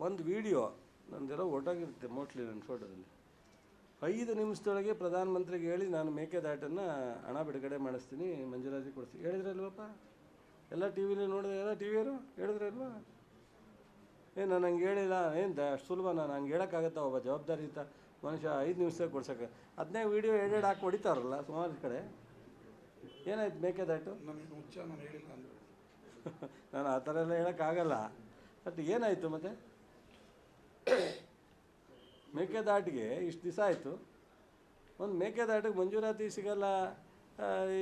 ಒಂದು video ನಂದೆಲ್ಲ ಒಟ್ಟಾಗಿರುತ್ತೆ mostly ನನ್ನ ಫೋಟೋದಲ್ಲಿ. 5 ನಿಮಿಷದೊಳಗೆ ಪ್ರಧಾನಮಂತ್ರಿಗೆ ಹೇಳಿ ನಾನು ಮೇಕೆದಾಟನ್ನು ಹಣ ಬಿಡುಗಡೆ ಮಾಡಿಸ್ತೀನಿ, ಮಂಜೂರಾತಿ ಕೊಡಿಸ್ತೀನಿ ಹೇಳಿದ್ರಲ್ವಪ್ಪ. ಎಲ್ಲ ಟಿ ವಿಲಿ ನೋಡಿದೆ, ಎಲ್ಲ ಟಿ ವಿಯವರು ಹೇಳಿದ್ರಲ್ವ. ನಾನು ಹಂಗೆ ಹೇಳಿಲ್ಲ, ಅಷ್ಟು ಸುಲಭ ನಾನು ಹಂಗೆ ಹೇಳೋಕ್ಕಾಗತ್ತಾ? ಒಬ್ಬ ಜವಾಬ್ದಾರಿಯುತ ಮನುಷ್ಯ 5 ನಿಮಿಷದಾಗ ಕೊಡ್ಸೋಕ್ಕೆ. ಅದನ್ನೇ ವೀಡಿಯೋ ಎಡೆಡ್ ಹಾಕಿ ಹೊಡಿತಾರಲ್ಲ ಸುಮಾರು ಕಡೆ. ಏನಾಯ್ತು ಮೇಕೆದಾಟು? ನಾನು ಆ ಥರ ಎಲ್ಲ ಹೇಳೋಕ್ಕಾಗಲ್ಲ. ಬಟ್ ಏನಾಯಿತು ಮತ್ತು ಮೇಕೆದಾಟಿಗೆ ಇಷ್ಟು ದಿವಸ ಆಯಿತು, ಒಂದು ಮೇಕೆದಾಟಿಗೆ ಮಂಜೂರಾತಿ ಸಿಗಲ್ಲ.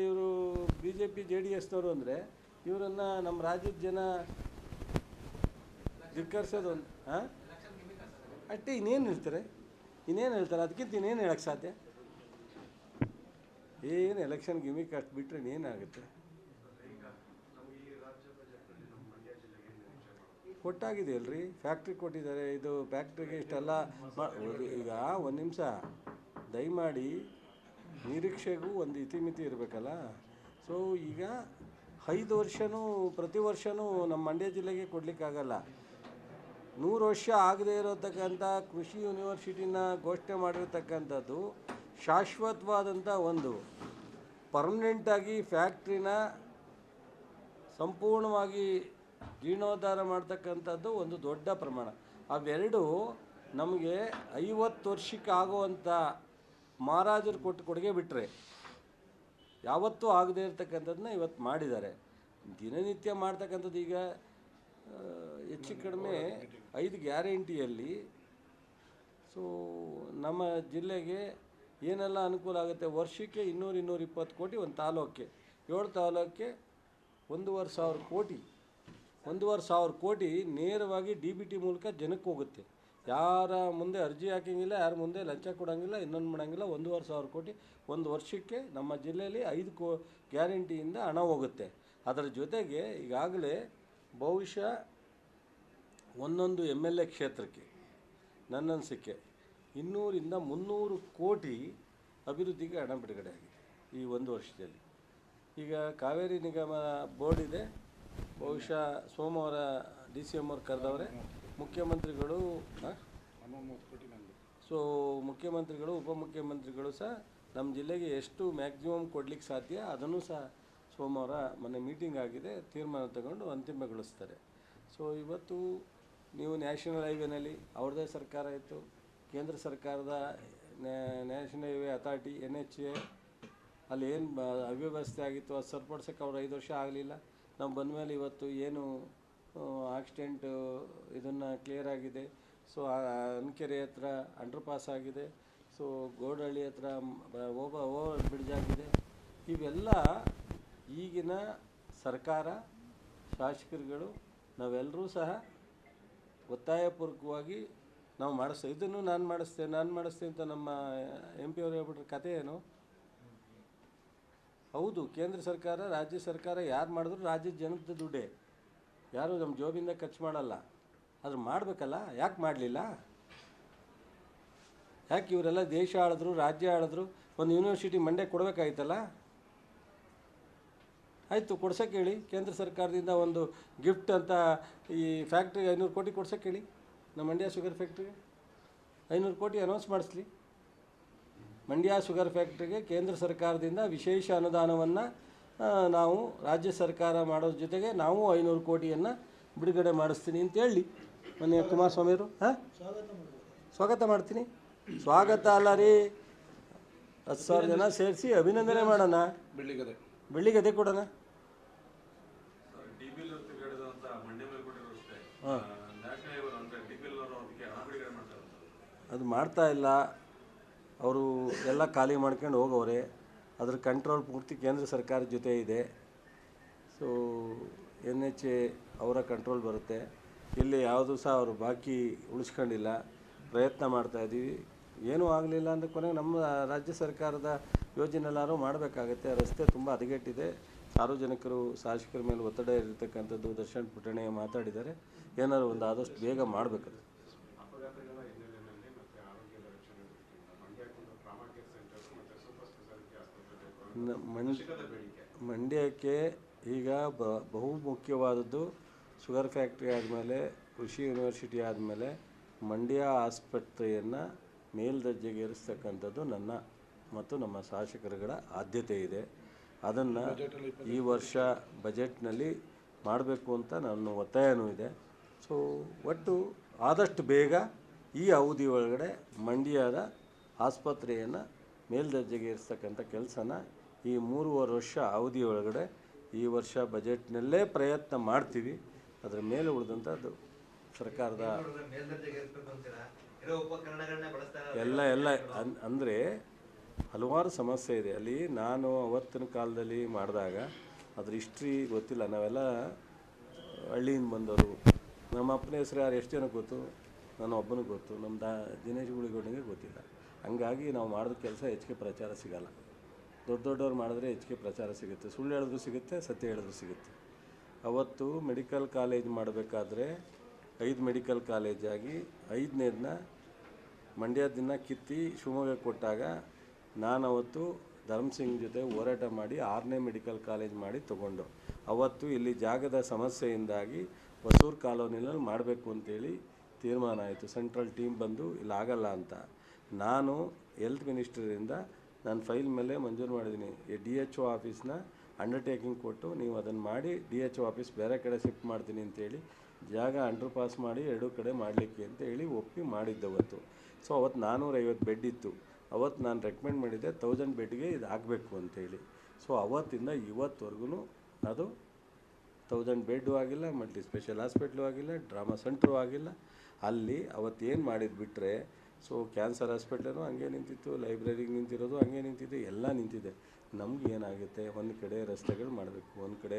ಇವರು BJP JDSನವರು ಅಂದರೆ ಇವರನ್ನು ನಮ್ಮ ರಾಜ್ಯದ ಜನ ಧಿಕ್ಕರಿಸೋದು ಒಂದು ಅಷ್ಟೇ. ಇನ್ನೇನು ಹೇಳ್ತಾರೆ, ಅದಕ್ಕಿಂತ ಇನ್ನೇನು ಹೇಳೋಕ್ಕೆ ಸಾಧ್ಯ? ಏನು ಎಲೆಕ್ಷನ್ ಗಿಮಿಕ್ ಅಷ್ಟು ಬಿಟ್ಟರೆ ಇನ್ನೇನಾಗುತ್ತೆ? ಕೊಟ್ಟಾಗಿದೆ ಅಲ್ರಿ, ಫ್ಯಾಕ್ಟ್ರಿ ಕೊಟ್ಟಿದ್ದಾರೆ. ಇದು ಫ್ಯಾಕ್ಟ್ರಿಗೆ ಇಷ್ಟೆಲ್ಲ ಈಗ ಒಂದು ನಿಮಿಷ ದಯಮಾಡಿ ನಿರೀಕ್ಷೆಗೂ ಒಂದು ಇತಿಮಿತಿ ಇರಬೇಕಲ್ಲ. ಸೊ ಈಗ 5 ವರ್ಷವೂ ಪ್ರತಿ ವರ್ಷವೂ ನಮ್ಮ ಮಂಡ್ಯ ಜಿಲ್ಲೆಗೆ ಕೊಡಲಿಕ್ಕಾಗಲ್ಲ. 100 ವರ್ಷ ಆಗದೇ ಇರತಕ್ಕಂಥ ಕೃಷಿ ಯೂನಿವರ್ಸಿಟಿನ ಘೋಷಣೆ ಮಾಡಿರ್ತಕ್ಕಂಥದ್ದು ಶಾಶ್ವತವಾದಂಥ ಒಂದು ಪರ್ಮನೆಂಟಾಗಿ ಫ್ಯಾಕ್ಟ್ರಿನ ಸಂಪೂರ್ಣವಾಗಿ ಜೀರ್ಣೋದ್ಧಾರ ಮಾಡ್ತಕ್ಕಂಥದ್ದು ಒಂದು ದೊಡ್ಡ ಪ್ರಮಾಣ. ಅವೆರಡು ನಮಗೆ 50 ವರ್ಷಕ್ಕೆ ಆಗುವಂಥ ಮಹಾರಾಜರು ಕೊಟ್ಟು ಕೊಡುಗೆ ಬಿಟ್ಟರೆ ಯಾವತ್ತೂ ಆಗದೇ ಇರತಕ್ಕಂಥದ್ದನ್ನ ಇವತ್ತು ಮಾಡಿದ್ದಾರೆ. ದಿನನಿತ್ಯ ಮಾಡ್ತಕ್ಕಂಥದ್ದು ಈಗ ಹೆಚ್ಚು ಕಡಿಮೆ 5 ಗ್ಯಾರಂಟಿಯಲ್ಲಿ ಸೊ ನಮ್ಮ ಜಿಲ್ಲೆಗೆ ಏನೆಲ್ಲ ಅನುಕೂಲ ಆಗುತ್ತೆ? ವರ್ಷಕ್ಕೆ 200-220 ಕೋಟಿ ಒಂದು ತಾಲೂಕಿಗೆ, 7 ತಾಲೂಕಿಗೆ 1,500 ಕೋಟಿ. 1,500 ಕೋಟಿ ನೇರವಾಗಿ DBT ಮೂಲಕ ಜನಕ್ಕೆ ಹೋಗುತ್ತೆ. ಯಾರ ಮುಂದೆ ಅರ್ಜಿ ಹಾಕೋಂಗಿಲ್ಲ, ಯಾರ ಮುಂದೆ ಲಂಚ ಕೊಡೋಂಗಿಲ್ಲ, ಇನ್ನೊಂದು ಮಾಡೋಂಗಿಲ್ಲ. 1,500 ಕೋಟಿ ಒಂದು ವರ್ಷಕ್ಕೆ ನಮ್ಮ ಜಿಲ್ಲೆಯಲ್ಲಿ 5 ಗ್ಯಾರಂಟಿಯಿಂದ ಹಣ ಹೋಗುತ್ತೆ. ಅದರ ಜೊತೆಗೆ ಈಗಾಗಲೇ ಬಹುಶಃ ಒಂದೊಂದು MLA ಕ್ಷೇತ್ರಕ್ಕೆ ನನ್ನ ಅನಿಸಿಕೆ 200-300 ಕೋಟಿ ಅಭಿವೃದ್ಧಿಗೆ ಹಣ ಬಿಡುಗಡೆ ಆಗಿದೆ ಈ ಒಂದು ವರ್ಷದಲ್ಲಿ. ಈಗ ಕಾವೇರಿ ನಿಗಮ ಬೋರ್ಡ್ ಇದೆ, ಬಹುಶಃ ಸೋಮವಾರ DCM ಅವ್ರು ಕರೆದವ್ರೆ. ಮುಖ್ಯಮಂತ್ರಿಗಳು ಸೊ ಮುಖ್ಯಮಂತ್ರಿಗಳು ಉಪಮುಖ್ಯಮಂತ್ರಿಗಳು ಸಹ ನಮ್ಮ ಜಿಲ್ಲೆಗೆ ಎಷ್ಟು ಮ್ಯಾಕ್ಸಿಮಮ್ ಕೊಡ್ಲಿಕ್ಕೆ ಸಾಧ್ಯ ಅದನ್ನು ಸಹ ಸೋಮವಾರ ಮೊನ್ನೆ ಮೀಟಿಂಗ್ ಆಗಿದೆ, ತೀರ್ಮಾನ ತಗೊಂಡು ಅಂತಿಮಗೊಳಿಸ್ತಾರೆ. ಸೊ ಇವತ್ತು ನೀವು ನ್ಯಾಷನಲ್ ಹೈವೇನಲ್ಲಿ ಅವ್ರದ್ದೇ ಸರ್ಕಾರ ಇತ್ತು, ಕೇಂದ್ರ ಸರ್ಕಾರದ ನ್ಯಾಷನಲ್ ಹೈವೇ ಅಥಾರಿಟಿ NHA ಅಲ್ಲಿ ಏನು ಅವ್ಯವಸ್ಥೆ ಆಗಿತ್ತು ಅದು ಸರಿಪಡ್ಸೋಕ್ಕೆ ಅವ್ರು 5 ವರ್ಷ ಆಗಲಿಲ್ಲ. ನಾವು ಬಂದಮೇಲೆ ಇವತ್ತು ಏನು ಆಕ್ಸಿಡೆಂಟು ಇದನ್ನು ಕ್ಲಿಯರ್ ಆಗಿದೆ. ಸೊ ಅನ್ಕೆರೆ ಹತ್ರ ಅಂಡರ್ ಪಾಸ್ ಆಗಿದೆ. ಸೊ ಗೋಡಹಳ್ಳಿ ಹತ್ರ ಓವರ್ ಬ್ರಿಡ್ಜ್ ಆಗಿದೆ. ಇವೆಲ್ಲ ಈಗಿನ ಸರ್ಕಾರ ಶಾಸಕರುಗಳು ನಾವೆಲ್ಲರೂ ಸಹ ಒತ್ತಾಯಪೂರ್ವಕವಾಗಿ ನಾವು ಮಾಡಿಸ್ತೇವೆ. ಇದನ್ನು ನಾನು ಮಾಡಿಸ್ತೇನೆ ಅಂತ ನಮ್ಮ MP ಅವರು ಹೇಳ್ಬಿಟ್ರೆ ಕತೆ ಏನು? ಹೌದು, ಕೇಂದ್ರ ಸರ್ಕಾರ ರಾಜ್ಯ ಸರ್ಕಾರ ಯಾರು ಮಾಡಿದ್ರು ರಾಜ್ಯದ ಜನದ ದುಡ್ಡೇ, ಯಾರು ನಮ್ಮ ಜೋಬಿಂದ ಖರ್ಚು ಮಾಡಲ್ಲ. ಆದ್ರೆ ಮಾಡಬೇಕಲ್ಲ, ಯಾಕೆ ಮಾಡಲಿಲ್ಲ? ಯಾಕೆ ಇವರೆಲ್ಲ ದೇಶ ಆಳಿದ್ರು, ರಾಜ್ಯ ಆಳಿದ್ರು, ಒಂದು ಯೂನಿವರ್ಸಿಟಿ ಮಂಡ್ಯ ಕೊಡಬೇಕಾಯ್ತಲ್ಲ? ಆಯಿತು, ಕೊಡ್ಸೋಕ್ಕೆ ಹೇಳಿ. ಕೇಂದ್ರ ಸರ್ಕಾರದಿಂದ ಒಂದು ಗಿಫ್ಟ್ ಅಂತ ಈ ಫ್ಯಾಕ್ಟ್ರಿಗೆ 500 ಕೋಟಿ ಕೊಡ್ಸೋಕ್ಕೆ ಹೇಳಿ. ನಮ್ಮ ಮಂಡ್ಯ ಶುಗರ್ ಫ್ಯಾಕ್ಟ್ರಿಗೆ 500 ಕೋಟಿ ಅನೌನ್ಸ್ ಮಾಡಿಸ್ಲಿ. ಮಂಡ್ಯ ಶುಗರ್ ಫ್ಯಾಕ್ಟ್ರಿಗೆ ಕೇಂದ್ರ ಸರ್ಕಾರದಿಂದ ವಿಶೇಷ ಅನುದಾನವನ್ನು ನಾವು ರಾಜ್ಯ ಸರ್ಕಾರ ಮಾಡೋದ್ರ ಜೊತೆಗೆ ನಾವು 500 ಕೋಟಿಯನ್ನು ಬಿಡುಗಡೆ ಮಾಡಿಸ್ತೀನಿ ಅಂತ ಹೇಳಿ ಮೊನ್ನೆ ಕುಮಾರಸ್ವಾಮಿಯವರು ಸ್ವಾಗತ ಮಾಡ್ತೀನಿ. ಸ್ವಾಗತ ಅಲ್ಲ ರೀ, 10,000 ಜನ ಸೇರಿಸಿ ಅಭಿನಂದನೆ ಮಾಡೋಣ, ಬೆಳ್ಳಿಗದೆ ಕೊಡೋಣ. ಅದು ಮಾಡ್ತಾ ಇಲ್ಲ, ಅವರು ಎಲ್ಲ ಖಾಲಿ ಮಾಡ್ಕೊಂಡು ಹೋಗವ್ರೆ. ಅದ್ರ ಕಂಟ್ರೋಲ್ ಪೂರ್ತಿ ಕೇಂದ್ರ ಸರ್ಕಾರದ ಜೊತೆ ಇದೆ. ಸೊ NHA ಅವರ ಕಂಟ್ರೋಲ್ ಬರುತ್ತೆ. ಇಲ್ಲಿ ಯಾವುದೂ ಸಹ ಅವರು ಬಾಕಿ ಉಳಿಸ್ಕೊಂಡಿಲ್ಲ. ಪ್ರಯತ್ನ ಮಾಡ್ತಾಯಿದ್ದೀವಿ, ಏನೂ ಆಗಲಿಲ್ಲ ಅಂದರೆ ಕೊನೆಗೆ ನಮ್ಮ ರಾಜ್ಯ ಸರ್ಕಾರದ ಯೋಜನೆ ಎಲ್ಲರೂ ಮಾಡಬೇಕಾಗತ್ತೆ. ರಸ್ತೆ ತುಂಬ ಹದಗೆಟ್ಟಿದೆ. ಸಾರ್ವಜನಿಕರು ಶಾಸಕರ ಮೇಲೆ ಒತ್ತಡ ಇರತಕ್ಕಂಥದ್ದು ದರ್ಶನ್ ಪುಟ್ಟಣೆ ಮಾತಾಡಿದ್ದಾರೆ. ಏನಾದ್ರು ಒಂದು ಆದಷ್ಟು ಬೇಗ ಮಾಡಬೇಕದು. ಮಂಡ್ಯಕ್ಕೆ ಈಗ ಬಹು ಮುಖ್ಯವಾದದ್ದು ಶುಗರ್ ಫ್ಯಾಕ್ಟ್ರಿ ಆದಮೇಲೆ ಕೃಷಿ ಯೂನಿವರ್ಸಿಟಿ ಆದಮೇಲೆ ಮಂಡ್ಯ ಆಸ್ಪತ್ರೆಯನ್ನು ಮೇಲ್ದರ್ಜೆಗೇರಿಸ್ತಕ್ಕಂಥದ್ದು ನನ್ನ ಮತ್ತು ನಮ್ಮ ಶಾಸಕರುಗಳ ಆದ್ಯತೆ ಇದೆ. ಅದನ್ನು ಈ ವರ್ಷ ಬಜೆಟ್ನಲ್ಲಿ ಮಾಡಬೇಕು ಅಂತ ನನ್ನ ಒತ್ತಾಯನೂ ಇದೆ. ಸೊ ಒಟ್ಟು ಆದಷ್ಟು ಬೇಗ ಈ ಅವಧಿ ಒಳಗಡೆ ಮಂಡ್ಯದ ಆಸ್ಪತ್ರೆಯನ್ನು ಮೇಲ್ದರ್ಜೆಗೇರಿಸ್ತಕ್ಕಂಥ ಕೆಲಸನ ಈ 3.5 ವರ್ಷ ಅವಧಿ ಒಳಗಡೆ ಈ ವರ್ಷ ಬಜೆಟ್ನಲ್ಲೇ ಪ್ರಯತ್ನ ಮಾಡ್ತೀವಿ. ಅದರ ಮೇಲೆ ಉಳಿದಂಥದ್ದು ಸರ್ಕಾರದ ಎಲ್ಲ ಅಂದರೆ ಹಲವಾರು ಸಮಸ್ಯೆ ಇದೆ ಅಲ್ಲಿ. ನಾನು ಅವತ್ತಿನ ಕಾಲದಲ್ಲಿ ಮಾಡಿದಾಗ ಅದ್ರ ಹಿಸ್ಟ್ರಿ ಗೊತ್ತಿಲ್ಲ. ನಾವೆಲ್ಲ ಹಳ್ಳಿಯಿಂದ ಬಂದವರು. ನಮ್ಮ ಅಪ್ಪನ ಹೆಸರು ಯಾರು ಎಷ್ಟು ಜನಕ್ಕೆ ಗೊತ್ತು? ನನ್ನ ಒಬ್ಬನಿಗೆ ಗೊತ್ತು. ನಮ್ಮ ದಿನೇಶ್ ಗುಳಿಗೌಡನಿಗೆ ಗೊತ್ತಿಲ್ಲ. ಹಂಗಾಗಿ ನಾವು ಮಾಡಿದ ಕೆಲಸ ಹೆಚ್ಚಿಗೆ ಪ್ರಚಾರ ಸಿಗೋಲ್ಲ. ದೊಡ್ಡವ್ರು ಮಾಡಿದ್ರೆ ಹೆಚ್ಚಿಗೆ ಪ್ರಚಾರ ಸಿಗುತ್ತೆ. ಸುಳ್ಳು ಹೇಳಿದ್ರು ಸಿಗುತ್ತೆ, ಸತ್ಯ ಹೇಳಿದ್ರು ಸಿಗುತ್ತೆ. ಅವತ್ತು ಮೆಡಿಕಲ್ ಕಾಲೇಜ್ ಮಾಡಬೇಕಾದ್ರೆ 5 ಮೆಡಿಕಲ್ ಕಾಲೇಜಾಗಿ 5ನೇದನ್ನ ಮಂಡ್ಯದನ್ನ ಕಿತ್ತಿ ಶಿವಮೊಗ್ಗ ಕೊಟ್ಟಾಗ ನಾನು ಅವತ್ತು ಧರ್ಮಸಿಂಗ್ ಜೊತೆ ಹೋರಾಟ ಮಾಡಿ 6ನೇ ಮೆಡಿಕಲ್ ಕಾಲೇಜ್ ಮಾಡಿ ತೊಗೊಂಡು, ಅವತ್ತು ಇಲ್ಲಿ ಜಾಗದ ಸಮಸ್ಯೆಯಿಂದಾಗಿ ಹೊಸೂರು ಕಾಲೋನಿನಲ್ಲಿ ಮಾಡಬೇಕು ಅಂತೇಳಿ ತೀರ್ಮಾನ ಆಯಿತು. ಸೆಂಟ್ರಲ್ ಟೀಮ್ ಬಂದು ಇಲ್ಲಿ ಆಗಲ್ಲ ಅಂತ ನಾನು ಹೆಲ್ತ್ ಮಿನಿಸ್ಟರಿಂದ ನಾನು ಫೈಲ್ ಮೇಲೆ ಮಂಜೂರು ಮಾಡಿದ್ದೀನಿ. DHO ಆಫೀಸ್ನ ಅಂಡರ್ಟೇಕಿಂಗ್ ಕೊಟ್ಟು ನೀವು ಅದನ್ನು ಮಾಡಿ DHO ಆಫೀಸ್ ಬೇರೆ ಕಡೆ ಶಿಫ್ಟ್ ಮಾಡ್ತೀನಿ ಅಂತೇಳಿ ಜಾಗ ಅಂಡರ್ ಪಾಸ್ ಮಾಡಿ 2 ಕಡೆ ಮಾಡಲಿಕ್ಕೆ ಅಂತ ಹೇಳಿ ಒಪ್ಪಿ ಮಾಡಿದ್ದವತ್ತು. ಸೊ ಅವತ್ತು 450 ಬೆಡ್ ಇತ್ತು. ಅವತ್ತು ನಾನು ರೆಕಮೆಂಡ್ ಮಾಡಿದ್ದೆ 1000 ಬೆಡ್ಗೆ ಇದು ಆಗಬೇಕು ಅಂತೇಳಿ. ಸೊ ಅವತ್ತಿಂದ ಇವತ್ತುವರೆಗೂ ಅದು 1000 ಬೆಡ್ಡು ಆಗಿಲ್ಲ, ಮಲ್ಟಿ ಸ್ಪೆಷಲ್ ಹಾಸ್ಪಿಟ್ಲು ಆಗಿಲ್ಲ, ಡ್ರಾಮಾ ಸೆಂಟ್ರು ಆಗಿಲ್ಲ. ಅಲ್ಲಿ ಅವತ್ತೇನು ಮಾಡಿದ್ದು ಬಿಟ್ಟರೆ ಸೊ ಕ್ಯಾನ್ಸರ್ ಹಾಸ್ಪಿಟ್ಲೂ ಹಂಗೆ ನಿಂತಿತ್ತು, ಲೈಬ್ರರಿಗೆ ನಿಂತಿರೋದು ಹಂಗೆ ನಿಂತಿದೆ, ಎಲ್ಲ ನಿಂತಿದೆ. ನಮ್ಗೆ ಏನಾಗುತ್ತೆ, ಒಂದು ಕಡೆ ರಸ್ತೆಗಳು ಮಾಡಬೇಕು, ಒಂದು ಕಡೆ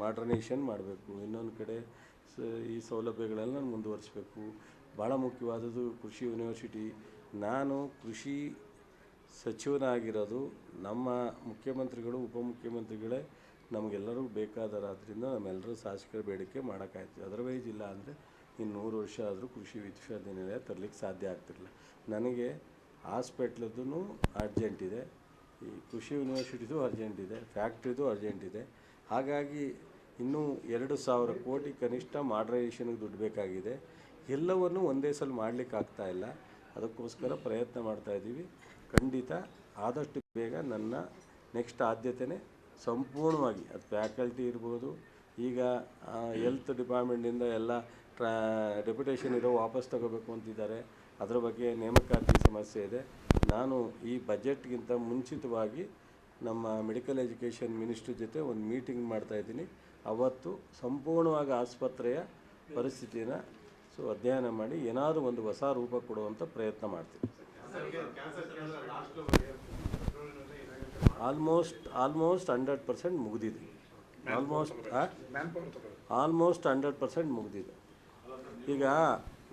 ಮಾಡ್ರನೈಸೇಷನ್ ಮಾಡಬೇಕು, ಇನ್ನೊಂದು ಕಡೆ ಈ ಸೌಲಭ್ಯಗಳೆಲ್ಲ ಮುಂದುವರಿಸಬೇಕು. ಭಾಳ ಮುಖ್ಯವಾದದ್ದು ಕೃಷಿ ಯೂನಿವರ್ಸಿಟಿ. ನಾನು ಕೃಷಿ ಸಚಿವನಾಗಿರೋದು ನಮ್ಮ ಮುಖ್ಯಮಂತ್ರಿಗಳು ಉಪಮುಖ್ಯಮಂತ್ರಿಗಳೇ ನಮಗೆಲ್ಲರಿಗೂ ಬೇಕಾದರಾದ್ರಿಂದ ನಮ್ಮೆಲ್ಲರೂ ಶಾಸಕರ ಬೇಡಿಕೆ ಮಾಡೋಕ್ಕಾಯ್ತು. ಅದರ್ವೈಸ್ ಇಲ್ಲ ಅಂದರೆ ಇನ್ನು 100 ವರ್ಷ ಆದರೂ ಕೃಷಿ ವಿಶ್ವವಿದ್ಯಾನಿಲಯ ತರಲಿಕ್ಕೆ ಸಾಧ್ಯ ಆಗ್ತಿರಲಿಲ್ಲ. ನನಗೆ ಹಾಸ್ಪಿಟ್ಲದ್ದು ಅರ್ಜೆಂಟ್ ಇದೆ, ಈ ಕೃಷಿ ಯೂನಿವರ್ಸಿಟಿದು ಅರ್ಜೆಂಟ್ ಇದೆ, ಫ್ಯಾಕ್ಟ್ರಿದು ಅರ್ಜೆಂಟ್ ಇದೆ. ಹಾಗಾಗಿ ಇನ್ನೂ 2000 ಕೋಟಿ ಕನಿಷ್ಠ ಮಾಡ್ರೈಸೇಷನ್ಗೆ ದುಡ್ಡು ಬೇಕಾಗಿದೆ. ಎಲ್ಲವನ್ನೂ ಒಂದೇ ಸಲ ಮಾಡಲಿಕ್ಕೆ ಆಗ್ತಾಯಿಲ್ಲ. ಅದಕ್ಕೋಸ್ಕರ ಪ್ರಯತ್ನ ಮಾಡ್ತಾಯಿದ್ದೀವಿ. ಖಂಡಿತ ಆದಷ್ಟು ಬೇಗ ನನ್ನ ನೆಕ್ಸ್ಟ್ ಆದ್ಯತೆಯೇ ಸಂಪೂರ್ಣವಾಗಿ ಅದು ಫ್ಯಾಕಲ್ಟಿ ಇರ್ಬೋದು. ಈಗ ಹೆಲ್ತ್ ಡಿಪಾರ್ಟ್ಮೆಂಟಿಂದ ಎಲ್ಲ ಡೆಪ್ಯುಟೇಷನ್ ಇರೋ ವಾಪಸ್ ತಗೋಬೇಕು ಅಂತಿದ್ದಾರೆ. ಅದರ ಬಗ್ಗೆ ನೇಮಕಾತಿ ಸಮಸ್ಯೆ ಇದೆ. ನಾನು ಈ ಬಜೆಟ್ಗಿಂತ ಮುಂಚಿತವಾಗಿ ನಮ್ಮ ಮೆಡಿಕಲ್ ಎಜುಕೇಷನ್ ಮಿನಿಸ್ಟ್ರ್ ಜೊತೆ ಒಂದು ಮೀಟಿಂಗ್ ಮಾಡ್ತಾಯಿದ್ದೀನಿ. ಅವತ್ತು ಸಂಪೂರ್ಣವಾಗಿ ಆಸ್ಪತ್ರೆಯ ಪರಿಸ್ಥಿತಿನ ಅಧ್ಯಯನ ಮಾಡಿ ಏನಾದರೂ ಒಂದು ಹೊಸ ರೂಪ ಕೊಡುವಂಥ ಪ್ರಯತ್ನ ಮಾಡ್ತೀನಿ. ಆಲ್ಮೋಸ್ಟ್ 100% ಮುಗಿದಿದೆ. ಆಲ್ಮೋಸ್ಟ್ 100% ಮುಗಿದಿದೆ. ಈಗ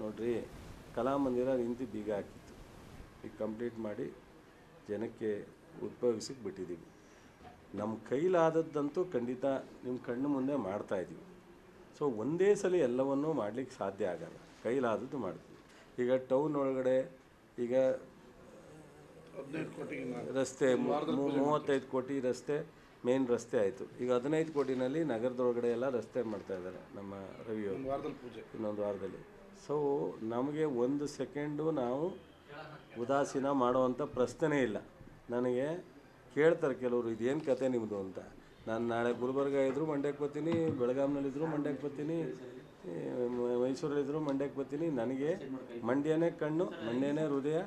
ನೋಡಿರಿ, ಕಲಾಮಂದಿರ ನಿಂತು ಬೀಗ ಹಾಕಿತ್ತು. ಈಗ ಕಂಪ್ಲೀಟ್ ಮಾಡಿ ಜನಕ್ಕೆ ಉಪಯೋಗಿಸಿಕ್ಕೆ ಬಿಟ್ಟಿದ್ದೀವಿ. ನಮ್ಮ ಕೈಲಾದದ್ದಂತೂ ಖಂಡಿತ ನಿಮ್ಮ ಕಣ್ಣು ಮುಂದೆ ಮಾಡ್ತಾಯಿದ್ದೀವಿ. ಸೊ ಒಂದೇ ಸಲ ಎಲ್ಲವನ್ನೂ ಮಾಡಲಿಕ್ಕೆ ಸಾಧ್ಯ ಆಗಲ್ಲ. ಕೈಲಾದದ್ದು ಮಾಡ್ತೀವಿ. ಈಗ ಟೌನ್ ಒಳಗಡೆ ಈಗ ರಸ್ತೆ 35 ಕೋಟಿ ರಸ್ತೆ ಮೇನ್ ರಸ್ತೆ ಆಯಿತು. ಈಗ 15 ಕೋಟಿನಲ್ಲಿ ನಗರದೊಳಗಡೆ ಎಲ್ಲ ರಸ್ತೆ ಮಾಡ್ತಾಯಿದ್ದಾರೆ ನಮ್ಮ ರವಿಯವರು ಇನ್ನೊಂದು ವಾರದಲ್ಲಿ. ಸೊ ನಮಗೆ 1 ಸೆಕೆಂಡು ನಾವು ಉದಾಸೀನ ಮಾಡುವಂಥ ಪ್ರಶ್ನೆನೇ ಇಲ್ಲ. ನನಗೆ ಕೇಳ್ತಾರೆ ಕೆಲವರು, ಇದೇನು ಕತೆ ನಿಮ್ಮದು ಅಂತ. ನಾನು ನಾಳೆ ಗುಲ್ಬರ್ಗ ಇದ್ದರೂ ಮಂಡ್ಯಕ್ಕೆ ಬರ್ತೀನಿ, ಬೆಳಗಾಂನಲ್ಲಿದ್ದರೂ ಮಂಡ್ಯಕ್ಕೆ ಬರ್ತೀನಿ, ಮೈಸೂರಲ್ಲಿದ್ದರೂ ಮಂಡ್ಯಕ್ಕೆ ಬರ್ತೀನಿ. ನನಗೆ ಮಂಡ್ಯನೇ ಕಣ್ಣು, ಮಂಡ್ಯನೇ ಹೃದಯ,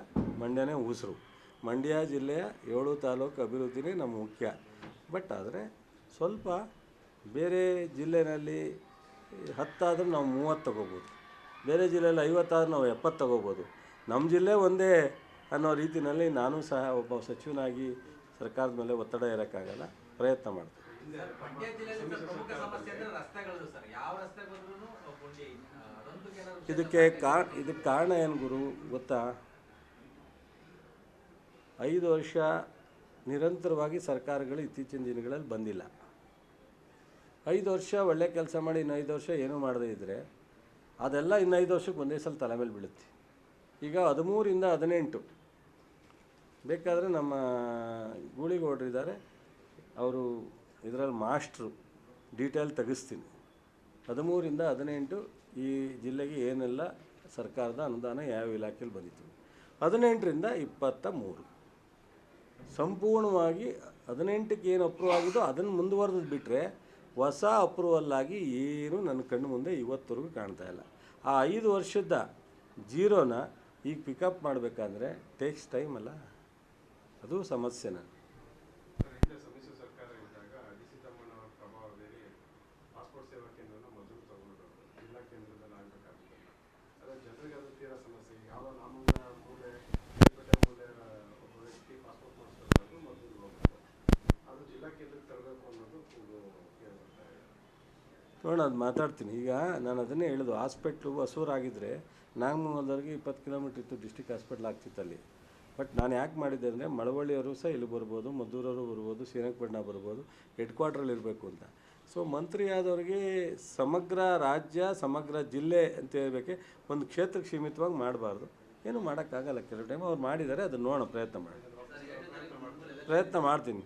ಮಂಡ್ಯನೇ ಉಸಿರು. ಮಂಡ್ಯ ಜಿಲ್ಲೆಯ 7 ತಾಲೂಕು ಅಭಿವೃದ್ಧಿನೇ ನಮ್ಮ ಮುಖ್ಯ. ಬಟ್ ಆದರೆ ಸ್ವಲ್ಪ ಬೇರೆ ಜಿಲ್ಲೆಯಲ್ಲಿ 10 ಆದರೂ ನಾವು 30 ತಗೋಬೋದು, ಬೇರೆ ಜಿಲ್ಲೆಯಲ್ಲಿ 50 ಆದರೂ ನಾವು 70 ತಗೋಬೋದು. ನಮ್ಮ ಜಿಲ್ಲೆ ಒಂದೇ ಅನ್ನೋ ರೀತಿಯಲ್ಲಿ ನಾನು ಸಹ ಒಬ್ಬ ಸಚಿವನಾಗಿ ಸರ್ಕಾರದ ಮೇಲೆ ಒತ್ತಡ ಇರೋಕ್ಕಾಗಲ್ಲ, ಪ್ರಯತ್ನ ಮಾಡ್ತೀನಿ. ಇದಕ್ಕೆ ಕಾರಣ ಏನು ಗುರು ಗೊತ್ತಾ? 5 ವರ್ಷ ನಿರಂತರವಾಗಿ ಸರ್ಕಾರಗಳು ಇತ್ತೀಚಿನ ದಿನಗಳಲ್ಲಿ ಬಂದಿಲ್ಲ. 5 ವರ್ಷ ಒಳ್ಳೆ ಕೆಲಸ ಮಾಡಿ ಇನ್ನು 5 ವರ್ಷ ಏನೂ ಮಾಡದೇ ಇದ್ದರೆ ಅದೆಲ್ಲ ಇನ್ನು 5 ವರ್ಷಕ್ಕೆ ಒಂದೇ ಸಲ ತಲೆ ಮೇಲೆ ಬೀಳುತ್ತೆ. ಈಗ 13ರಿಂದ 18 ಬೇಕಾದರೆ ನಮ್ಮ ಗೂಳಿಗೌಡರಿದ್ದಾರೆ, ಅವರು ಇದರಲ್ಲಿ ಮಾಸ್ಟ್ರು, ಡೀಟೇಲ್ ತೆಗಿಸ್ತೀನಿ. 13ರಿಂದ 18 ಈ ಜಿಲ್ಲೆಗೆ ಏನೆಲ್ಲ ಸರ್ಕಾರದ ಅನುದಾನ ಯಾವ ಇಲಾಖೆಯಲ್ಲಿ ಬಂದಿತ್ತು. 18ರಿಂದ 23 ಸಂಪೂರ್ಣವಾಗಿ 18ಕ್ಕೆ ಏನು ಅಪ್ರೂವ್ ಆಗಿದೋ ಅದನ್ನು ಮುಂದುವರೆದು ಬಿಟ್ಟರೆ ಹೊಸ ಅಪ್ರೂವಲ್ ಆಗಿ ಏನು ನನ್ನ ಕಣ್ಣು ಮುಂದೆ ಇವತ್ತವರೆಗೂ ಕಾಣ್ತಾ ಇಲ್ಲ. ಆ 5 ವರ್ಷದ ಜೀರೋನ ಈಗ ಪಿಕಪ್ ಮಾಡಬೇಕಾದ್ರೆ ಟೇಕ್ಸ್ ಟೈಮ್ ಅಲ್ಲ, ಅದು ಸಮಸ್ಯೆನ. ನೋಡೋಣ, ಅದು ಮಾತಾಡ್ತೀನಿ. ಈಗ ನಾನು ಅದನ್ನೇ ಹೇಳೋದು, ಹಾಸ್ಪಿಟ್ಲು ಹೊಸೂರಾಗಿದ್ದರೆ ನಾಗಮಂಗಲದವ್ರಿಗೆ 20 ಕಿಲೋಮೀಟ್ರ್ ಇತ್ತು, ಡಿಸ್ಟಿಕ್ ಹಾಸ್ಪಿಟ್ಲ್ ಆಗ್ತಿತ್ತಲ್ಲಿ. ಬಟ್ ನಾನು ಯಾಕೆ ಮಾಡಿದ್ದೆ ಅಂದರೆ ಮಳವಳ್ಳಿಯವರು ಸಹ ಇಲ್ಲಿ ಬರ್ಬೋದು, ಮದ್ದೂರವರು ಬರ್ಬೋದು, ಶ್ರೀರಂಗಪಟ್ಟಣ ಬರ್ಬೋದು, ಹೆಡ್ ಕ್ವಾರ್ಟ್ರಲ್ಲಿ ಇರಬೇಕು ಅಂತ. ಸೊ ಮಂತ್ರಿ ಆದವ್ರಿಗೆ ಸಮಗ್ರ ರಾಜ್ಯ, ಸಮಗ್ರ ಜಿಲ್ಲೆ ಅಂತ ಹೇಳಬೇಕೆ, ಒಂದು ಕ್ಷೇತ್ರಕ್ಕೆ ಸೀಮಿತವಾಗಿ ಮಾಡಬಾರ್ದು. ಏನೂ ಮಾಡೋಕ್ಕಾಗಲ್ಲ. ಕೆಲವು ಟೈಮ್ ಅವ್ರು ಮಾಡಿದ್ದಾರೆ, ಅದನ್ನು ನೋಡೋಣ, ಪ್ರಯತ್ನ ಮಾಡ್ತೀನಿ.